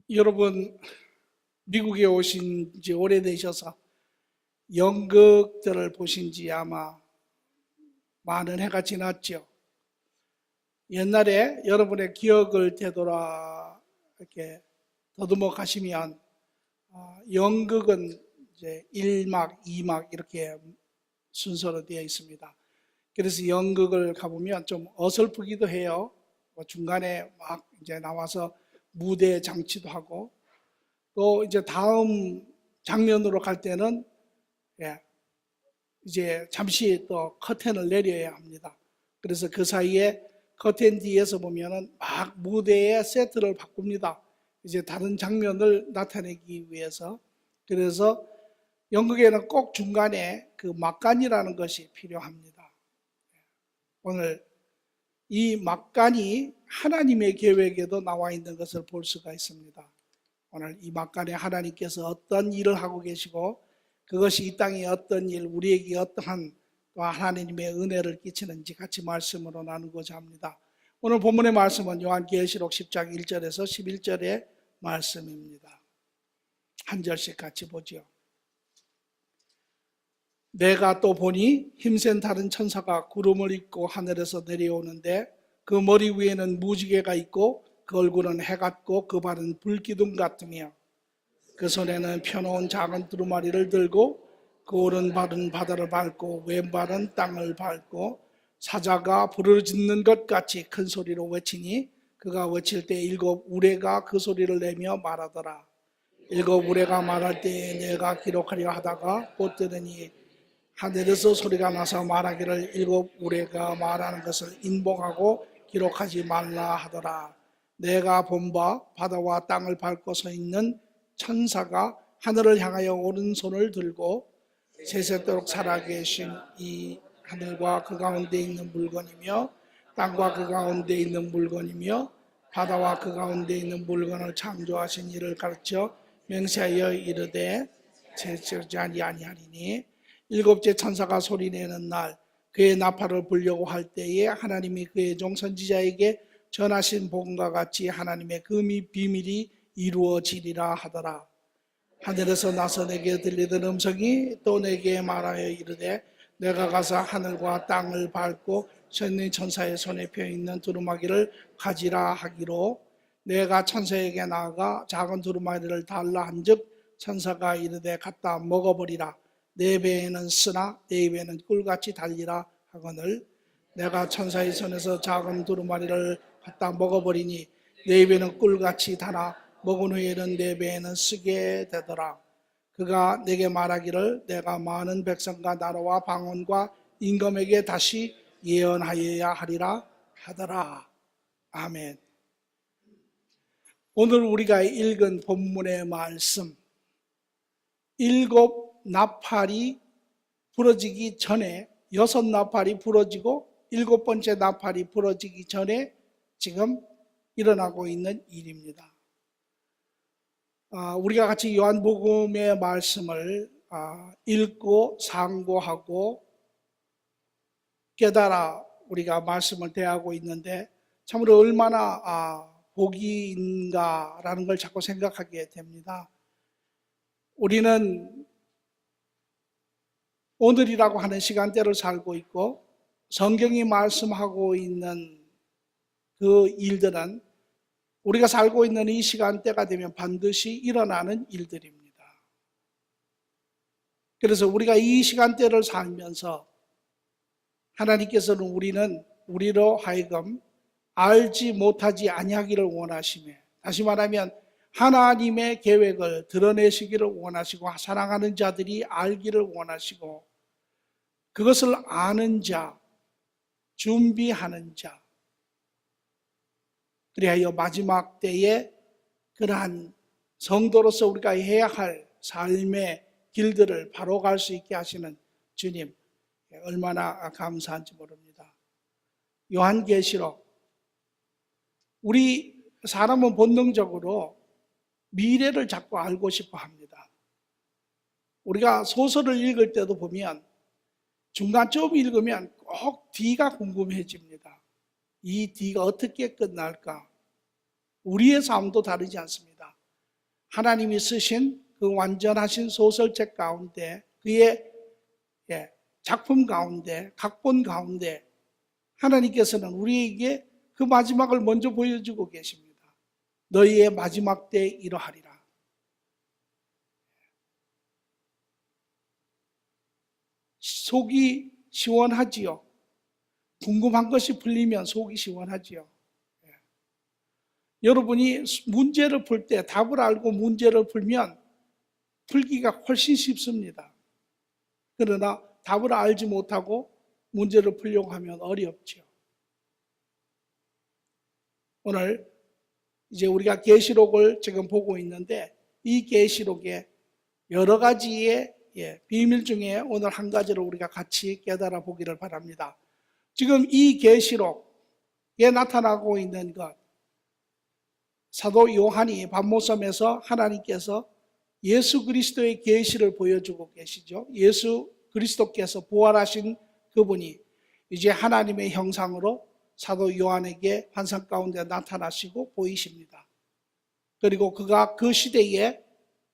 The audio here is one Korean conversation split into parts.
여러분, 미국에 오신 지 오래되셔서 연극들을 보신 지 아마 많은 해가 지났죠. 옛날에 여러분의 기억을 되돌아 이렇게 더듬어 가시면 연극은 이제 1막, 2막 이렇게 순서로 되어 있습니다. 그래서 연극을 가보면 좀 어설프기도 해요. 중간에 막 이제 나와서 무대 장치도 하고, 또 이제 다음 장면으로 갈 때는 이제 잠시 또 커튼을 내려야 합니다. 그래서 그 사이에 커튼 뒤에서 보면은 막 무대의 세트를 바꿉니다. 이제 다른 장면을 나타내기 위해서. 그래서 연극에는 꼭 중간에 그 막간이라는 것이 필요합니다. 오늘 이 막간이 하나님의 계획에도 나와 있는 것을 볼 수가 있습니다. 오늘 이 막간에 하나님께서 어떤 일을 하고 계시고, 그것이 이 땅에 어떤 일, 우리에게 어떠한 또 하나님의 은혜를 끼치는지 같이 말씀으로 나누고자 합니다. 오늘 본문의 말씀은 요한계시록 10장 1절에서 11절의 말씀입니다. 한 절씩 같이 보죠. 내가 또 보니 힘센 다른 천사가 구름을 입고 하늘에서 내려오는데, 그 머리 위에는 무지개가 있고 그 얼굴은 해 같고 그 발은 불기둥 같으며, 그 손에는 펴놓은 작은 두루마리를 들고 그 오른발은 바다를 밟고 왼발은 땅을 밟고, 사자가 부르짖는 것 같이 큰 소리로 외치니, 그가 외칠 때 7 우레가 그 소리를 내며 말하더라. 7 우레가 말할 때에 내가 기록하려 하다가 못 들으니, 하늘에서 소리가 나서 말하기를 7 우레가 말하는 것을 인봉하고 기록하지 말라 하더라. 내가 본 바 바다와 땅을 밟고 서 있는 천사가 하늘을 향하여 오른손을 들고 세세토록 살아계신 이 하늘과 그 가운데 있는 물건이며 땅과 그 가운데 있는 물건이며 바다와 그 가운데 있는 물건을 창조하신 이를 가르쳐 맹세하여 이르되 제적지 아니하리니, 7째 천사가 소리내는 날 그의 나팔을 불려고 할 때에 하나님이 그의 종 선지자에게 전하신 복음과 같이 하나님의 그 비밀이 이루어지리라 하더라. 하늘에서 나서 내게 들리던 음성이 또 내게 말하여 이르되, 내가 가서 하늘과 땅을 밟고 서 있는 천사의 손에 펴있는 두루마기를 가지라 하기로, 내가 천사에게 나아가 작은 두루마기를 달라 한즉 천사가 이르되 갖다 먹어버리라. 내 배에는 쓰나 내 입에는 꿀같이 달리라 하거늘, 내가 천사의 손에서 작은 두루마리를 갖다 먹어버리니 내 입에는 꿀같이 달아 먹은 후에는 내 배에는 쓰게 되더라. 그가 내게 말하기를, 내가 많은 백성과 나라와 방언과 임금에게 다시 예언하여야 하리라 하더라. 아멘. 오늘 우리가 읽은 본문의 말씀, 7 나팔이 부러지기 전에, 6 나팔이 부러지고 7번째 나팔이 부러지기 전에 지금 일어나고 있는 일입니다. 우리가 같이 요한복음의 말씀을 읽고 상고하고 깨달아 우리가 말씀을 대하고 있는데, 참으로 얼마나 복이인가라는 걸 자꾸 생각하게 됩니다. 우리는 오늘이라고 하는 시간대를 살고 있고, 성경이 말씀하고 있는 그 일들은 우리가 살고 있는 이 시간대가 되면 반드시 일어나는 일들입니다. 그래서 우리가 이 시간대를 살면서 하나님께서는 우리로 하여금 알지 못하지 아니하기를 원하시며, 다시 말하면 하나님의 계획을 드러내시기를 원하시고, 사랑하는 자들이 알기를 원하시고, 그것을 아는 자, 준비하는 자, 그리하여 마지막 때에 그러한 성도로서 우리가 해야 할 삶의 길들을 바로 갈 수 있게 하시는 주님, 얼마나 감사한지 모릅니다. 요한계시록, 우리 사람은 본능적으로 미래를 자꾸 알고 싶어 합니다. 우리가 소설을 읽을 때도 보면 중간쯤 읽으면 꼭 뒤가 궁금해집니다. 이 뒤가 어떻게 끝날까? 우리의 삶도 다르지 않습니다. 하나님이 쓰신 그 완전하신 소설책 가운데, 그의 작품 가운데, 각본 가운데 하나님께서는 우리에게 그 마지막을 먼저 보여주고 계십니다. 너희의 마지막 때에 이러하리라. 속이 시원하지요. 궁금한 것이 풀리면 속이 시원하지요. 여러분이 문제를 풀 때 답을 알고 문제를 풀면 풀기가 훨씬 쉽습니다. 그러나 답을 알지 못하고 문제를 풀려고 하면 어렵죠. 오늘 이제 우리가 계시록을 지금 보고 있는데, 이 계시록에 여러 가지의 비밀 중에 오늘 한 가지를 우리가 같이 깨달아 보기를 바랍니다. 지금 이 계시록에 나타나고 있는 것, 사도 요한이 밤모섬에서 하나님께서 예수 그리스도의 계시를 보여주고 계시죠. 예수 그리스도께서 부활하신 그분이 이제 하나님의 형상으로 사도 요한에게 환상 가운데 나타나시고 보이십니다. 그리고 그가 그 시대에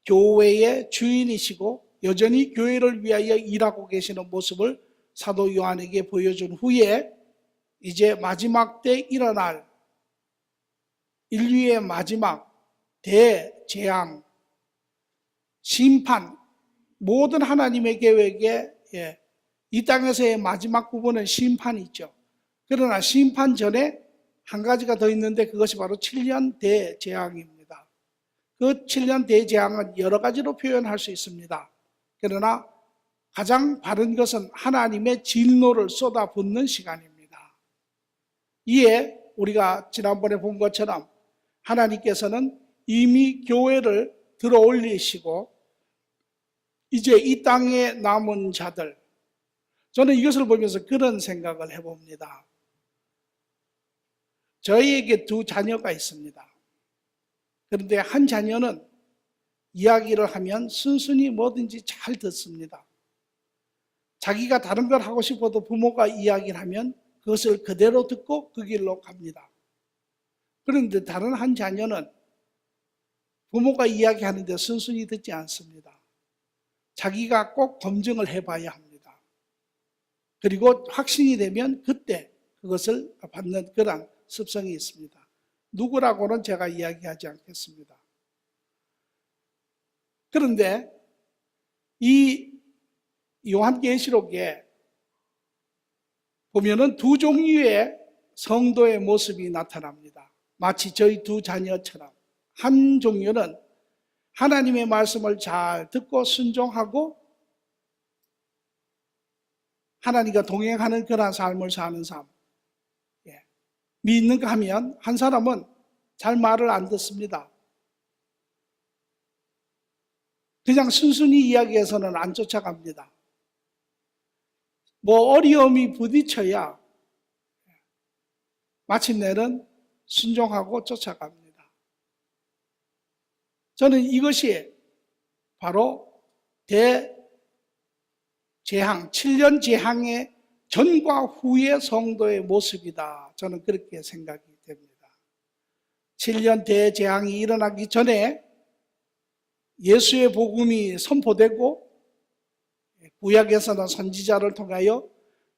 교회의 주인이시고 여전히 교회를 위하여 일하고 계시는 모습을 사도 요한에게 보여준 후에 이제 마지막 때 일어날 인류의 마지막 대재앙, 심판, 모든 하나님의 계획에 이 땅에서의 마지막 부분은 심판이죠. 그러나 심판 전에 한 가지가 더 있는데 그것이 바로 7년 대재앙입니다. 그 7년 대재앙은 여러 가지로 표현할 수 있습니다. 그러나 가장 바른 것은 하나님의 진노를 쏟아붓는 시간입니다. 이에 우리가 지난번에 본 것처럼 하나님께서는 이미 교회를 들어 올리시고 이제 이 땅에 남은 자들, 저는 이것을 보면서 그런 생각을 해봅니다. 저희에게 두 자녀가 있습니다. 그런데 한 자녀는 이야기를 하면 순순히 뭐든지 잘 듣습니다. 자기가 다른 걸 하고 싶어도 부모가 이야기를 하면 그것을 그대로 듣고 그 길로 갑니다. 그런데 다른 한 자녀는 부모가 이야기하는데 순순히 듣지 않습니다. 자기가 꼭 검증을 해봐야 합니다. 그리고 확신이 되면 그때 그것을 받는 그런 습성이 있습니다. 누구라고는 제가 이야기하지 않겠습니다. 그런데 이 요한계시록에 보면은 두 종류의 성도의 모습이 나타납니다. 마치 저희 두 자녀처럼 한 종류는 하나님의 말씀을 잘 듣고 순종하고 하나님과 동행하는 그런 삶을 사는 삶. 믿는가 하면 한 사람은 잘 말을 안 듣습니다. 그냥 순순히 이야기해서는 안 쫓아갑니다. 뭐 어려움이 부딪혀야 마침내는 순종하고 쫓아갑니다. 저는 이것이 바로 대재앙, 7년 재앙의 전과 후의 성도의 모습이다. 저는 그렇게 생각이 됩니다. 7년 대재앙이 일어나기 전에 예수의 복음이 선포되고 구약에서는 선지자를 통하여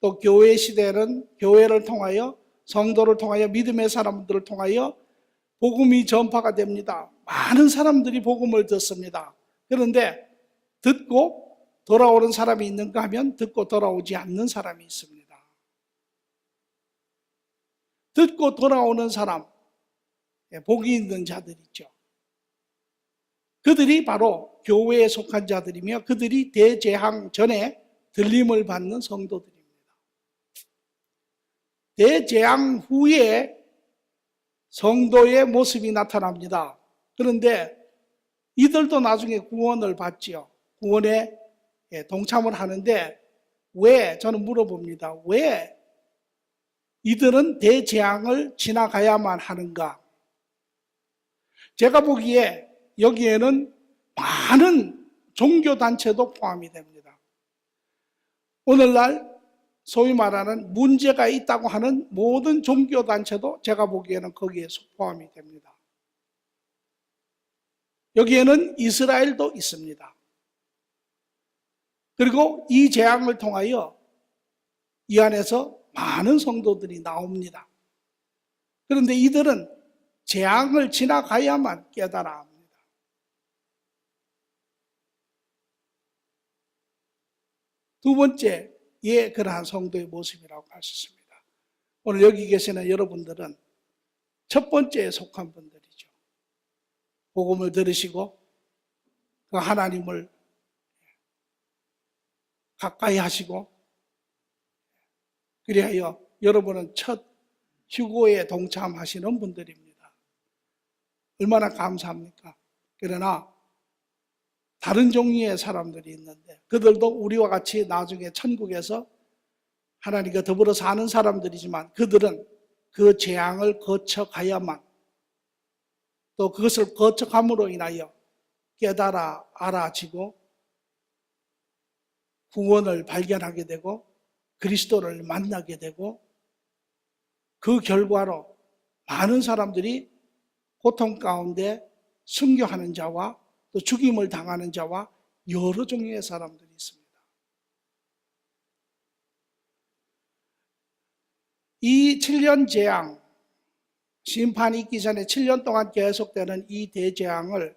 또 교회 시대는 교회를 통하여 성도를 통하여 믿음의 사람들을 통하여 복음이 전파가 됩니다. 많은 사람들이 복음을 듣습니다. 그런데 듣고 돌아오는 사람이 있는가 하면 듣고 돌아오지 않는 사람이 있습니다. 듣고 돌아오는 사람, 복이 있는 자들이죠. 그들이 바로 교회에 속한 자들이며 그들이 대재앙 전에 들림을 받는 성도들입니다. 대재앙 후에 성도의 모습이 나타납니다. 그런데 이들도 나중에 구원을 받지요. 구원에 동참을 하는데 왜, 저는 물어봅니다. 왜 이들은 대재앙을 지나가야만 하는가? 제가 보기에 여기에는 많은 종교단체도 포함이 됩니다. 오늘날 소위 말하는 문제가 있다고 하는 모든 종교단체도 제가 보기에는 거기에 포함이 됩니다. 여기에는 이스라엘도 있습니다. 그리고 이 재앙을 통하여 이 안에서 많은 성도들이 나옵니다. 그런데 이들은 재앙을 지나가야만 깨달아 합니다. 두 번째, 그러한 성도의 모습이라고 할 수 있습니다. 오늘 여기 계시는 여러분들은 첫 번째에 속한 분들이죠. 복음을 들으시고 그 하나님을 가까이 하시고, 그리하여 여러분은 첫 휴고에 동참하시는 분들입니다. 얼마나 감사합니까? 그러나 다른 종류의 사람들이 있는데 그들도 우리와 같이 나중에 천국에서 하나님과 더불어 사는 사람들이지만 그들은 그 재앙을 거쳐가야만, 또 그것을 거쳐감으로 인하여 깨달아 알아지고 구원을 발견하게 되고 그리스도를 만나게 되고, 그 결과로 많은 사람들이 고통 가운데 순교하는 자와 또 죽임을 당하는 자와 여러 종류의 사람들이 있습니다. 이 7년 재앙, 심판이 있기 전에 7년 동안 계속되는 이 대재앙을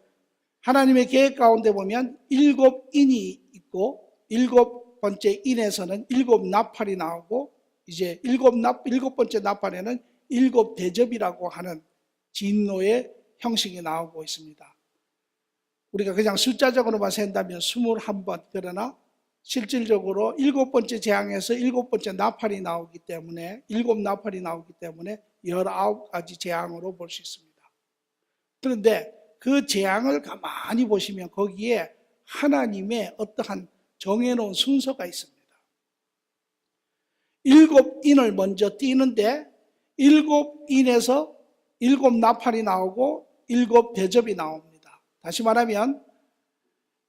하나님의 계획 가운데 보면 7인이 있고, 7번째 인에서는 7나팔이 나오고, 이제 7번째 나팔에는 7대접이라고 하는 진노의 형식이 나오고 있습니다. 우리가 그냥 숫자적으로만 센다면 21번, 그러나 실질적으로 7번째 재앙에서 7번째 나팔이 나오기 때문에, 7나팔이 나오기 때문에 19가지 재앙으로 볼 수 있습니다. 그런데 그 재앙을 가만히 보시면 거기에 하나님의 어떠한 정해놓은 순서가 있습니다. 7인을 먼저 띄는데 7인에서 7나팔이 나오고 7대접이 나옵니다. 다시 말하면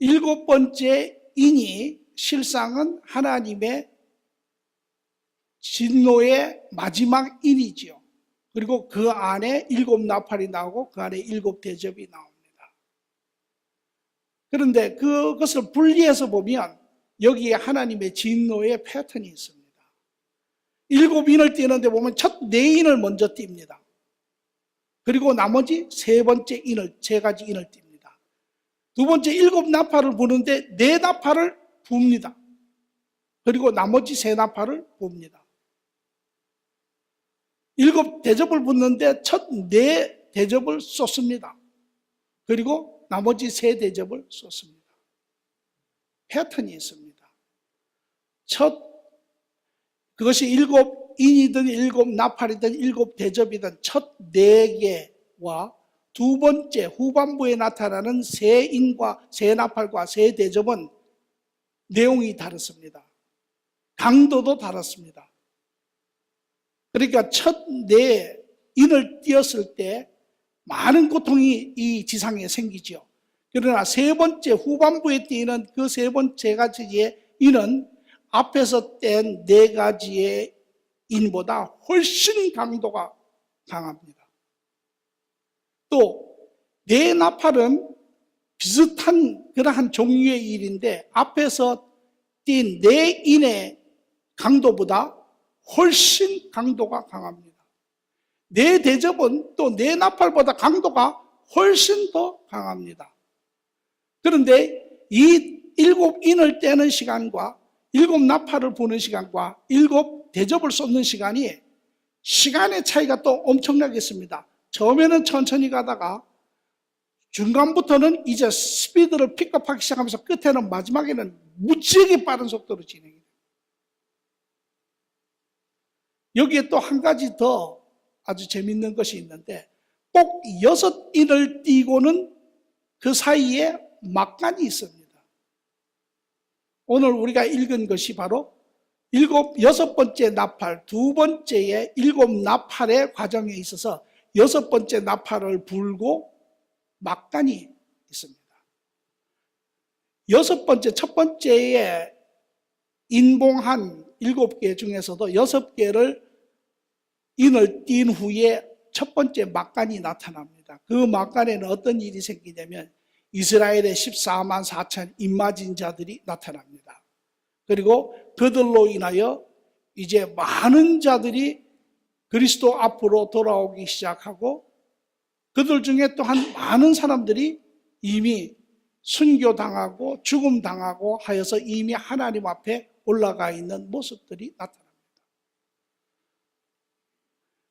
7번째 인이 실상은 하나님의 진노의 마지막 인이지요. 그리고 그 안에 7나팔이 나오고 그 안에 7대접이 나옵니다. 그런데 그것을 분리해서 보면 여기에 하나님의 진노의 패턴이 있습니다. 7인을 띄는데 보면 첫 4인을 먼저 띱니다. 그리고 나머지 3번째 인을, 3가지 인을 띱니다. 두 번째 7나팔을 부는데 4나팔을 붑니다. 그리고 나머지 3나팔을 붑니다. 7대접을 붓는데 첫 4대접을 쏟습니다. 그리고 나머지 3대접을 쏟습니다. 패턴이 있습니다. 그것이 7인이든 7나팔이든 7대접이든 첫 4개와 두 번째 후반부에 나타나는 3인과 3나팔과 3대접은 내용이 다릅니다. 강도도 다릅니다. 그러니까 첫 4인을 띄었을 때 많은 고통이 이 지상에 생기죠. 그러나 3번째 후반부에 띄는 그 3가지의 인은 앞에서 뗀 4가지의 인보다 훨씬 강도가 강합니다. 또 4나팔은 비슷한 그러한 종류의 일인데 앞에서 띈 4인의 강도보다 훨씬 강도가 강합니다. 4대접은 또 4나팔보다 강도가 훨씬 더 강합니다. 그런데 이 7인을 떼는 시간과 7나팔을 부는 시간과 7대접을 쏟는 시간의 차이가 또 엄청나겠습니다. 처음에는 천천히 가다가 중간부터는 이제 스피드를 픽업하기 시작하면서 끝에는 마지막에는 무지하게 빠른 속도로 진행해요. 여기에 또 한 가지 더 아주 재밌는 것이 있는데 꼭 6인을 띄고는 그 사이에 막간이 있습니다. 오늘 우리가 읽은 것이 바로 6번째 나팔, 두 번째의 7나팔의 과정에 있어서 6번째 나팔을 불고 막간이 있습니다. 6번째, 첫 번째에 인봉한 7개 중에서도 6개를 인을 띈 후에 첫 번째 막간이 나타납니다. 그 막간에는 어떤 일이 생기냐면 이스라엘의 14만 4천 임마진자들이 나타납니다. 그리고 그들로 인하여 이제 많은 자들이 그리스도 앞으로 돌아오기 시작하고, 그들 중에 또한 많은 사람들이 이미 순교당하고 죽음당하고 하여서 이미 하나님 앞에 올라가 있는 모습들이 나타납니다.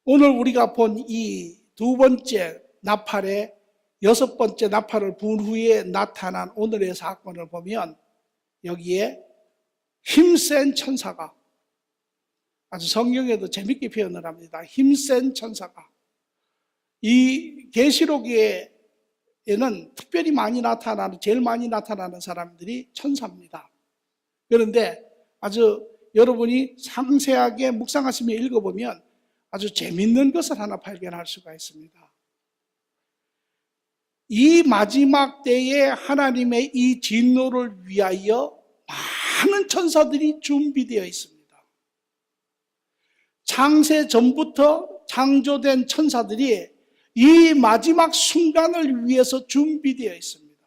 오늘 우리가 본 이 두 번째 나팔의 여섯 번째 나팔을 분 후에 나타난 오늘의 사건을 보면, 여기에 힘센 천사가, 아주 성경에도 재밌게 표현을 합니다. 힘센 천사가. 이 계시록에는 특별히 제일 많이 나타나는 사람들이 천사입니다. 그런데 아주 여러분이 상세하게 묵상하시며 읽어보면 아주 재밌는 것을 하나 발견할 수가 있습니다. 이 마지막 때에 하나님의 이 진노를 위하여 많은 천사들이 준비되어 있습니다. 창세 전부터 창조된 천사들이 이 마지막 순간을 위해서 준비되어 있습니다.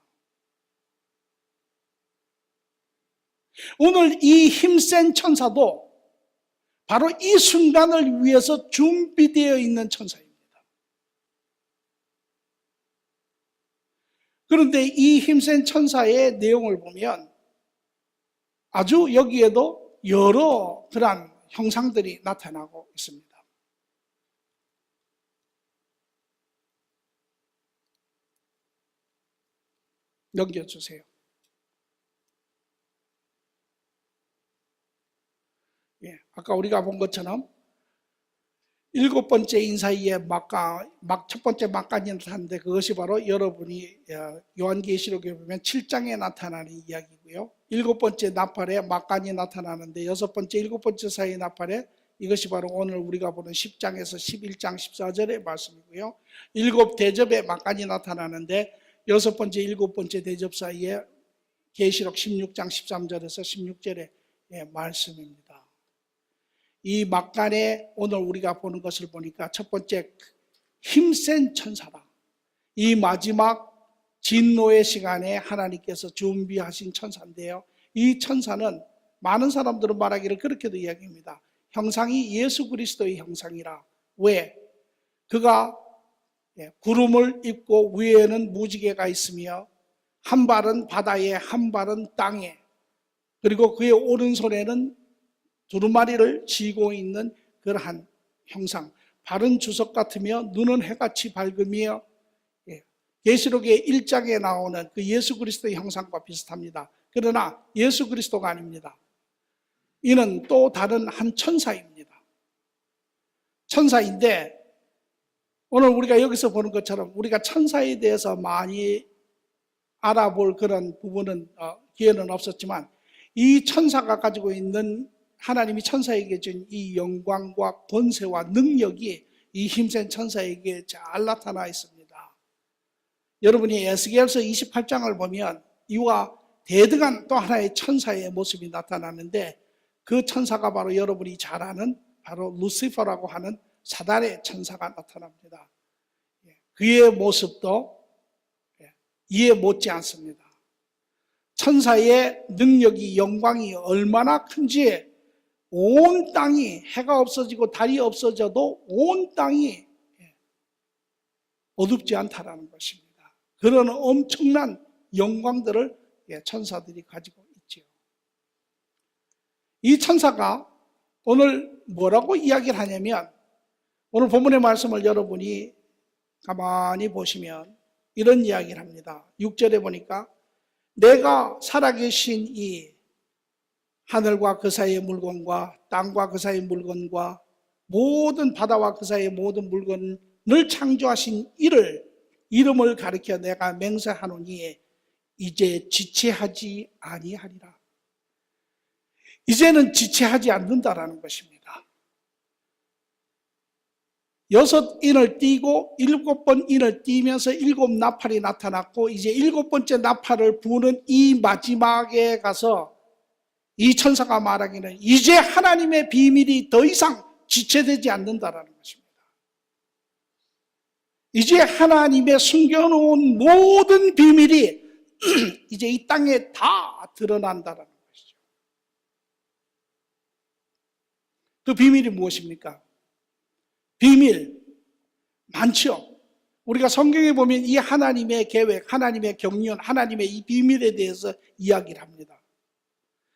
오늘 이 힘센 천사도 바로 이 순간을 위해서 준비되어 있는 천사입니다. 그런데 이 힘센 천사의 내용을 보면 아주 여기에도 여러 그러한 형상들이 나타나고 있습니다. 넘겨주세요. 아까 우리가 본 것처럼 일곱 번째 인사이에 첫 번째 막간이 나타나는데, 그것이 바로 여러분이 요한계시록에 보면 7장에 나타나는 이야기고요. 일곱 번째 나팔에 막간이 나타나는데, 여섯 번째, 일곱 번째 사이의 나팔에 이것이 바로 오늘 우리가 보는 10장에서 11장 14절의 말씀이고요. 일곱 대접에 막간이 나타나는데, 여섯 번째, 일곱 번째 대접 사이에 계시록 16장 13절에서 16절의 말씀입니다. 이 막간에 오늘 우리가 보는 것을 보니까 첫 번째 힘센 천사다. 이 마지막 진노의 시간에 하나님께서 준비하신 천사인데요. 이 천사는 많은 사람들은 말하기를 그렇게도 이야기합니다. 형상이 예수 그리스도의 형상이라. 왜? 그가 구름을 입고 위에는 무지개가 있으며 한 발은 바다에 한 발은 땅에, 그리고 그의 오른손에는 두루마리를 쥐고 있는 그러한 형상, 발은 주석 같으며 눈은 해같이 밝으며, 계시록의 1장에 나오는 그 예수 그리스도의 형상과 비슷합니다. 그러나 예수 그리스도가 아닙니다. 이는 또 다른 한 천사입니다. 천사인데 오늘 우리가 여기서 보는 것처럼 우리가 천사에 대해서 많이 알아볼 그런 부분은 기회는 없었지만, 이 천사가 가지고 있는, 하나님이 천사에게 준 이 영광과 권세와 능력이 이 힘센 천사에게 잘 나타나 있습니다. 여러분이 에스겔서 28장을 보면 이와 대등한 또 하나의 천사의 모습이 나타나는데, 그 천사가 바로 여러분이 잘 아는 바로 루시퍼라고 하는 사단의 천사가 나타납니다. 그의 모습도 이해 못지 않습니다. 천사의 능력이, 영광이 얼마나 큰지 온 땅이, 해가 없어지고 달이 없어져도 온 땅이 어둡지 않다라는 것입니다. 그런 엄청난 영광들을 천사들이 가지고 있죠. 이 천사가 오늘 뭐라고 이야기를 하냐면, 오늘 본문의 말씀을 여러분이 가만히 보시면 이런 이야기를 합니다. 6절에 보니까 내가 살아계신 이 하늘과 그 사이의 물건과 땅과 그 사이의 물건과 모든 바다와 그 사이의 모든 물건을 창조하신 이를, 이름을 가리켜 내가 맹세하노니 이제 지체하지 아니하리라. 이제는 지체하지 않는다라는 것입니다. 6인을 띄고 7번 인을 띄면서 7 나팔이 나타났고, 이제 7번째 나팔을 부는 이 마지막에 가서 이 천사가 말하기는 이제 하나님의 비밀이 더 이상 지체되지 않는다라는 것입니다. 이제 하나님의 숨겨놓은 모든 비밀이 이제 이 땅에 다 드러난다라는 것이죠. 그 비밀이 무엇입니까? 비밀 많죠. 우리가 성경에 보면 이 하나님의 계획, 하나님의 경륜, 하나님의 이 비밀에 대해서 이야기를 합니다.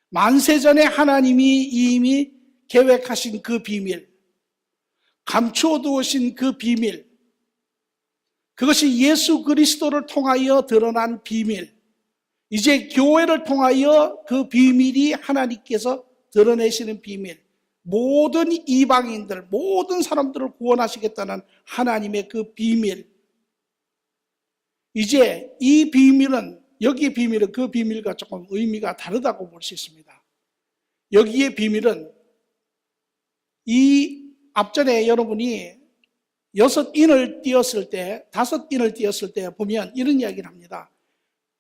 만세전에 하나님이 이미 계획하신 그 비밀, 감추어 두신 그 비밀, 그것이 예수 그리스도를 통하여 드러난 비밀, 이제 교회를 통하여 그 비밀이 하나님께서 드러내시는 비밀, 모든 이방인들, 모든 사람들을 구원하시겠다는 하나님의 그 비밀, 이제 이 비밀은, 여기의 비밀은 그 비밀과 조금 의미가 다르다고 볼 수 있습니다. 여기의 비밀은 이 앞전에 여러분이 6인을 띄었을 때, 5인을 띄었을 때 보면 이런 이야기를 합니다.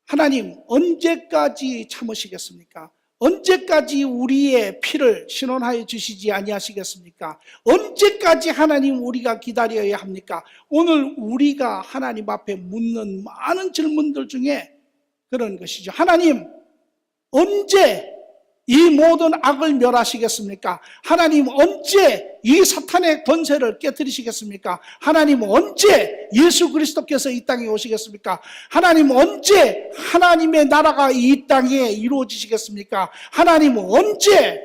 하나님 언제까지 참으시겠습니까? 언제까지 우리의 피를 신원하여 주시지 아니하시겠습니까? 언제까지 하나님 우리가 기다려야 합니까? 오늘 우리가 하나님 앞에 묻는 많은 질문들 중에 그런 것이죠. 하나님 언제 이 모든 악을 멸하시겠습니까? 하나님 언제 이 사탄의 권세를 깨뜨리시겠습니까? 하나님 언제 예수 그리스도께서 이 땅에 오시겠습니까? 하나님 언제 하나님의 나라가 이 땅에 이루어지시겠습니까? 하나님 언제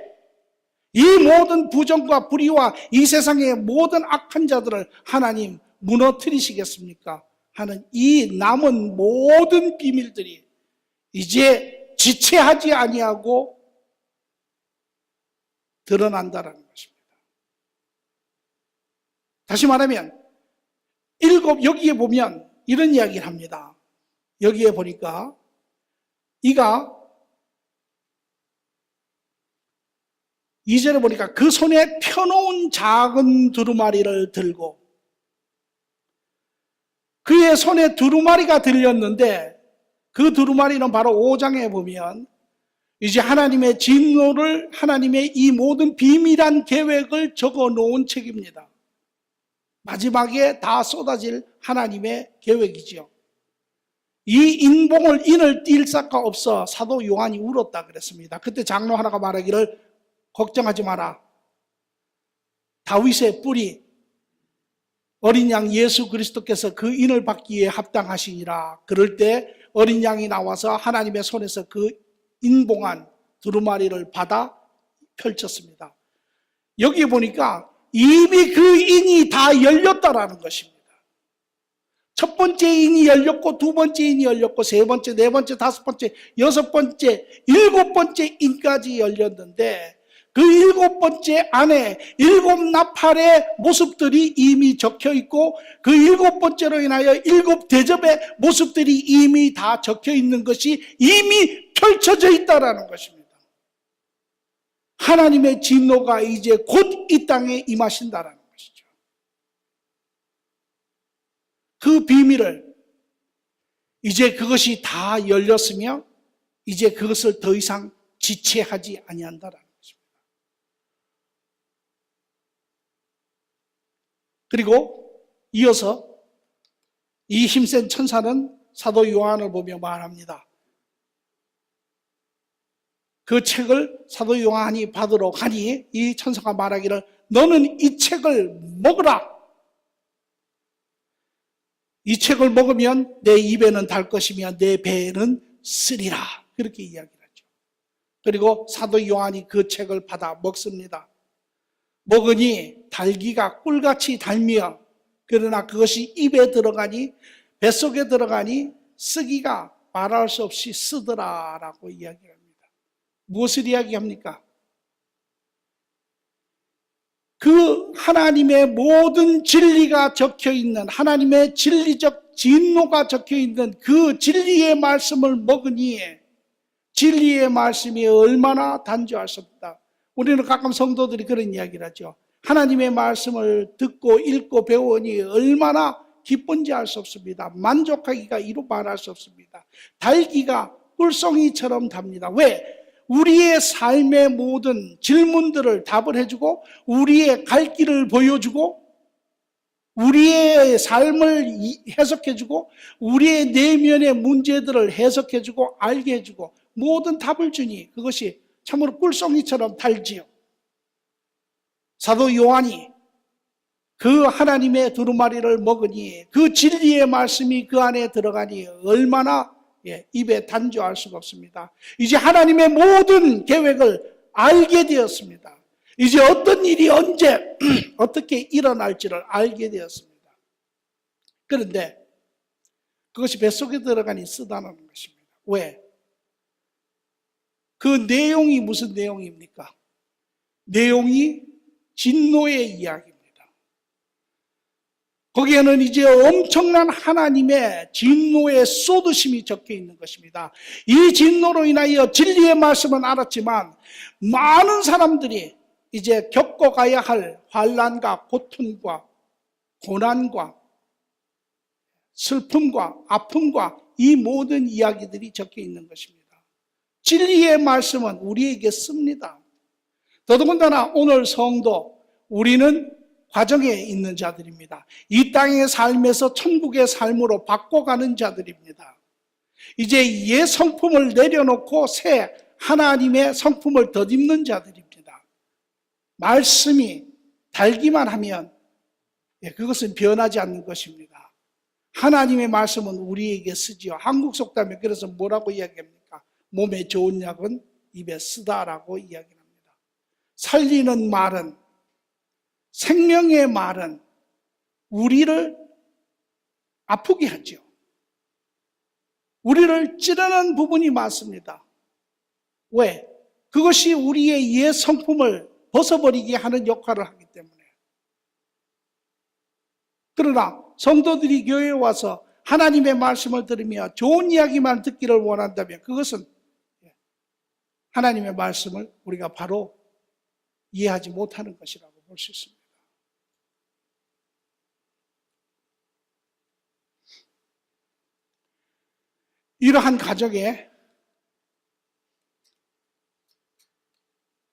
이 모든 부정과 불의와 이 세상의 모든 악한 자들을 하나님 무너뜨리시겠습니까? 하는 이 남은 모든 비밀들이 이제 지체하지 아니하고 드러난다는 것입니다. 다시 말하면 여기에 보면 이런 이야기를 합니다. 여기에 보니까 이가 2절에 보니까 그 손에 펴놓은 작은 두루마리를 들고, 그의 손에 두루마리가 들렸는데 그 두루마리는 바로 5장에 보면 이제 하나님의 진노를, 하나님의 이 모든 비밀한 계획을 적어 놓은 책입니다. 마지막에 다 쏟아질 하나님의 계획이지요. 이 인을 띌 자가 없어 사도 요한이 울었다 그랬습니다. 그때 장로 하나가 말하기를 걱정하지 마라. 다윗의 뿌리, 어린 양 예수 그리스도께서 그 인을 받기에 합당하시니라. 그럴 때 어린 양이 나와서 하나님의 손에서 그 인봉한 두루마리를 받아 펼쳤습니다. 여기 보니까 이미 그 인이 다 열렸다라는 것입니다. 첫 번째 인이 열렸고, 두 번째 인이 열렸고, 세 번째, 네 번째, 다섯 번째, 여섯 번째, 일곱 번째 인까지 열렸는데 그 일곱 번째 안에 일곱 나팔의 모습들이 이미 적혀 있고, 그 일곱 번째로 인하여 일곱 대접의 모습들이 이미 다 적혀 있는 것이 이미 펼쳐져 있다라는 것입니다. 하나님의 진노가 이제 곧 이 땅에 임하신다라는 것이죠. 그 비밀을, 이제 그것이 다 열렸으며 이제 그것을 더 이상 지체하지 아니한다라는 것입니다. 그리고 이어서 이 힘센 천사는 사도 요한을 보며 말합니다. 그 책을 사도 요한이 받으러 가니 이 천사가 말하기를 너는 이 책을 먹으라. 이 책을 먹으면 내 입에는 달 것이며 내 배에는 쓰리라. 그렇게 이야기를 하죠. 그리고 사도 요한이 그 책을 받아 먹습니다. 먹으니 달기가 꿀같이 달며, 그러나 그것이 입에 들어가니, 뱃속에 들어가니 쓰기가 말할 수 없이 쓰더라라고 이야기합니다. 무엇을 이야기합니까? 그 하나님의 모든 진리가 적혀있는, 하나님의 진리적 진노가 적혀있는 그 진리의 말씀을 먹으니 진리의 말씀이 얼마나 단조할 수 없다. 우리는 가끔 성도들이 그런 이야기를 하죠. 하나님의 말씀을 듣고 읽고 배우니 얼마나 기쁜지 알 수 없습니다. 만족하기가 이루 말할 수 없습니다. 달기가 꿀송이처럼 답니다. 왜? 우리의 삶의 모든 질문들을 답을 해주고, 우리의 갈 길을 보여주고, 우리의 삶을 해석해주고 우리의 내면의 문제들을 해석해주고 알게 해주고 모든 답을 주니 그것이 참으로 꿀송이처럼 달지요. 사도 요한이 그 하나님의 두루마리를 먹으니 그 진리의 말씀이 그 안에 들어가니 얼마나 입에 단조할 수가 없습니다. 이제 하나님의 모든 계획을 알게 되었습니다. 이제 어떤 일이 언제 어떻게 일어날지를 알게 되었습니다. 그런데 그것이 뱃속에 들어가니 쓰다는 것입니다. 왜? 그 내용이 무슨 내용입니까? 내용이 진노의 이야기입니다. 거기에는 이제 엄청난 하나님의 진노의 쏟으심이 적혀 있는 것입니다. 이 진노로 인하여 진리의 말씀은 알았지만 많은 사람들이 이제 겪어가야 할 환난과 고통과 고난과 슬픔과 아픔과 이 모든 이야기들이 적혀 있는 것입니다. 진리의 말씀은 우리에게 씁니다. 더더군다나 오늘 성도, 우리는 과정에 있는 자들입니다. 이 땅의 삶에서 천국의 삶으로 바꿔가는 자들입니다. 이제 옛 성품을 내려놓고 새 하나님의 성품을 덧입는 자들입니다. 말씀이 달기만 하면 그것은 변하지 않는 것입니다. 하나님의 말씀은 우리에게 쓰지요. 한국 속담에 그래서 뭐라고 이야기합니까? 몸에 좋은 약은 입에 쓰다라고 이야기합니다. 살리는 말은, 생명의 말은 우리를 아프게 하죠. 우리를 찌르는 부분이 많습니다. 왜? 그것이 우리의 옛 성품을 벗어버리게 하는 역할을 하기 때문에. 그러나 성도들이 교회에 와서 하나님의 말씀을 들으며 좋은 이야기만 듣기를 원한다면 그것은 하나님의 말씀을 우리가 바로 이해하지 못하는 것이라고 볼 수 있습니다. 이러한 가정에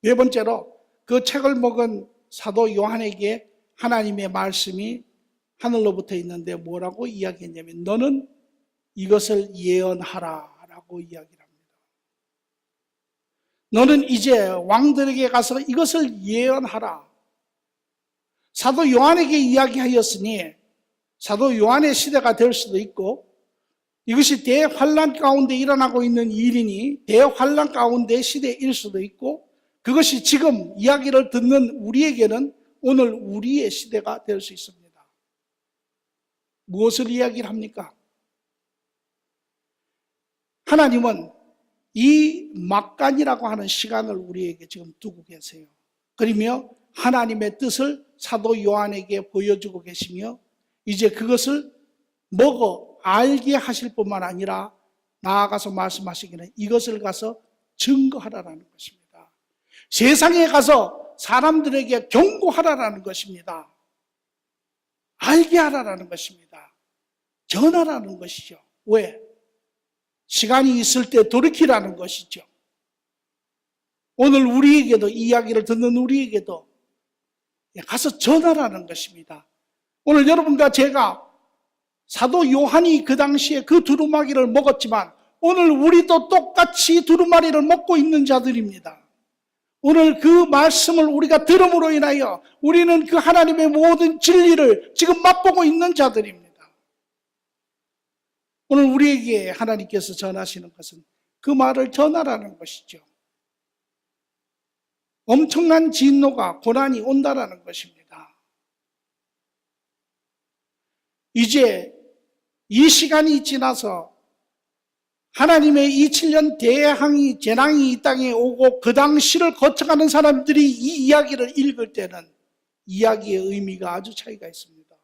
네 번째로 그 책을 먹은 사도 요한에게 하나님의 말씀이 하늘로부터 있는데 뭐라고 이야기했냐면 너는 이것을 예언하라 라고 이야기를 합니다. 너는 이제 왕들에게 가서 이것을 예언하라. 사도 요한에게 이야기하였으니 사도 요한의 시대가 될 수도 있고 이것이 대환란 가운데 일어나고 있는 일이니 대환란 가운데 시대일 수도 있고 그것이 지금 이야기를 듣는 우리에게는 오늘 우리의 시대가 될 수 있습니다. 무엇을 이야기를 합니까? 하나님은 이 막간이라고 하는 시간을 우리에게 지금 두고 계세요. 그러며 하나님의 뜻을 사도 요한에게 보여주고 계시며 이제 그것을 먹어 알게 하실 뿐만 아니라 나아가서 말씀하시기는 이것을 가서 증거하라라는 것입니다. 세상에 가서 사람들에게 경고하라라는 것입니다. 알게 하라라는 것입니다. 전하라는 것이죠. 왜? 시간이 있을 때 돌이키라는 것이죠. 오늘 우리에게도 이야기를 듣는 우리에게도 가서 전하라는 것입니다. 오늘 여러분과 제가 사도 요한이 그 당시에 그 두루마기를 먹었지만 오늘 우리도 똑같이 두루마리를 먹고 있는 자들입니다. 오늘 그 말씀을 우리가 들음으로 인하여 우리는 그 하나님의 모든 진리를 지금 맛보고 있는 자들입니다. 오늘 우리에게 하나님께서 전하시는 것은 그 말을 전하라는 것이죠. 엄청난 진노가 고난이 온다라는 것입니다. 이제 이 시간이 지나서 하나님의 이 7년 대항이 재앙이 이 땅에 오고 그 당시를 거쳐가는 사람들이 이 이야기를 읽을 때는 이야기의 의미가 아주 차이가 있습니다.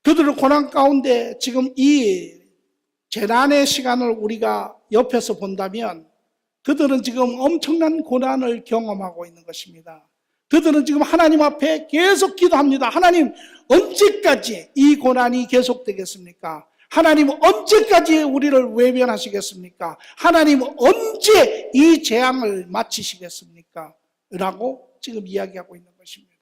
그들의 고난 가운데 지금 이 재난의 시간을 우리가 옆에서 본다면 그들은 지금 엄청난 고난을 경험하고 있는 것입니다. 그들은 지금 하나님 앞에 계속 기도합니다. 하나님, 언제까지 이 고난이 계속되겠습니까? 하나님, 언제까지 우리를 외면하시겠습니까? 하나님, 언제 이 재앙을 마치시겠습니까? 라고 지금 이야기하고 있는 것입니다.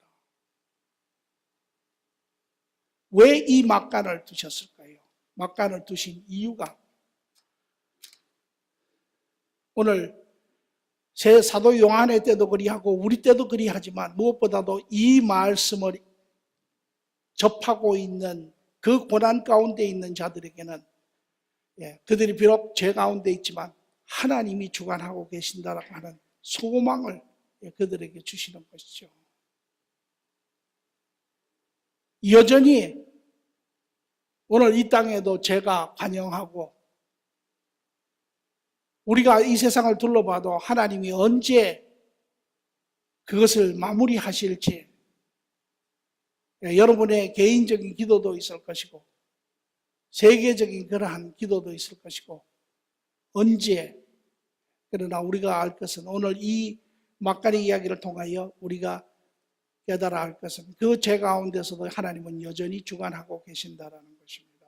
왜 이 막간을 두셨을까요? 막간을 두신 이유가 오늘 새 사도 요한의 때도 그리하고 우리 때도 그리하지만 무엇보다도 이 말씀을 접하고 있는 그 고난 가운데 있는 자들에게는 그들이 비록 죄 가운데 있지만 하나님이 주관하고 계신다라고 하는 소망을 그들에게 주시는 것이죠. 여전히 오늘 이 땅에도 죄가 관영하고 우리가 이 세상을 둘러봐도 하나님이 언제 그것을 마무리하실지 여러분의 개인적인 기도도 있을 것이고 세계적인 그러한 기도도 있을 것이고 언제 그러나 우리가 알 것은 오늘 이 막간의 이야기를 통하여 우리가 깨달아 할 것은 그 죄 가운데서도 하나님은 여전히 주관하고 계신다라는 것입니다.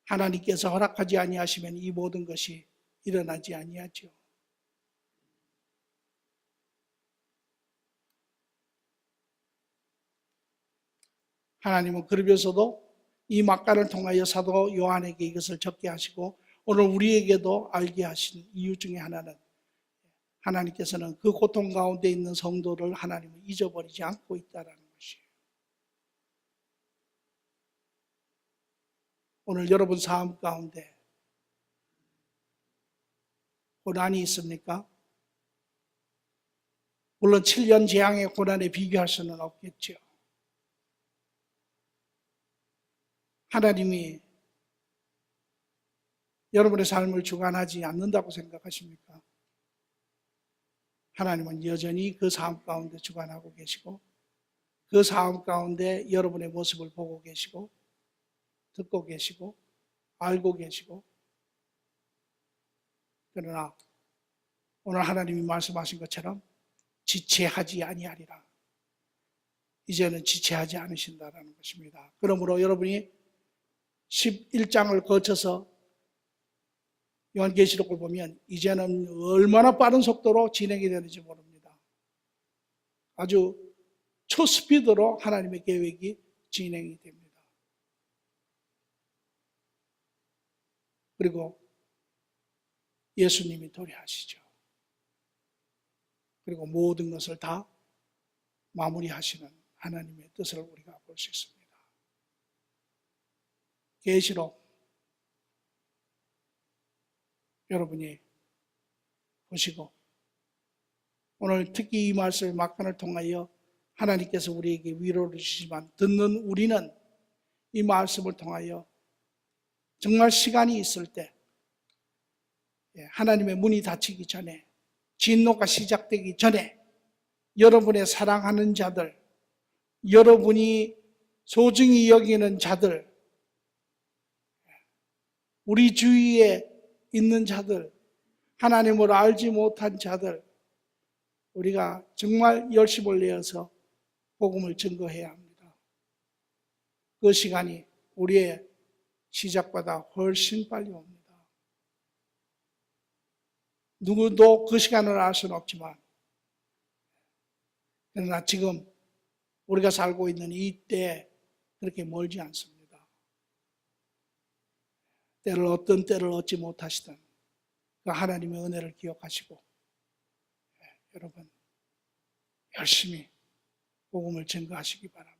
하나님께서 허락하지 아니하시면 이 모든 것이 일어나지 아니하죠. 하나님은 그러면서도 이 막간을 통하여 사도 요한에게 이것을 적게 하시고 오늘 우리에게도 알게 하신 이유 중에 하나는 하나님께서는 그 고통 가운데 있는 성도를 하나님은 잊어버리지 않고 있다는 것이에요. 오늘 여러분 삶 가운데 고난이 있습니까? 물론 7년 재앙의 고난에 비교할 수는 없겠죠. 하나님이 여러분의 삶을 주관하지 않는다고 생각하십니까? 하나님은 여전히 그 삶 가운데 주관하고 계시고 그 삶 가운데 여러분의 모습을 보고 계시고 듣고 계시고 알고 계시고 그러나 오늘 하나님이 말씀하신 것처럼 지체하지 아니하리라. 이제는 지체하지 않으신다는 것입니다. 그러므로 여러분이 11장을 거쳐서 요한계시록을 보면 이제는 얼마나 빠른 속도로 진행이 되는지 모릅니다. 아주 초스피드로 하나님의 계획이 진행이 됩니다. 그리고 예수님이 도래하시죠. 그리고 모든 것을 다 마무리하시는 하나님의 뜻을 우리가 볼 수 있습니다. 계시록 여러분이 보시고 오늘 특히 이 말씀의 막간을 통하여 하나님께서 우리에게 위로를 주시지만 듣는 우리는 이 말씀을 통하여 정말 시간이 있을 때 하나님의 문이 닫히기 전에 진노가 시작되기 전에 여러분의 사랑하는 자들, 여러분이 소중히 여기는 자들, 우리 주위에 있는 자들, 하나님을 알지 못한 자들, 우리가 정말 열심을 내어서 복음을 증거해야 합니다. 그 시간이 우리의 시작보다 훨씬 빨리 옵니다. 누구도 그 시간을 알 수는 없지만 그러나 지금 우리가 살고 있는 이 때에 그렇게 멀지 않습니다. 어떤 때를 얻지 못하시던 그 하나님의 은혜를 기억하시고 여러분 열심히 복음을 증거하시기 바랍니다.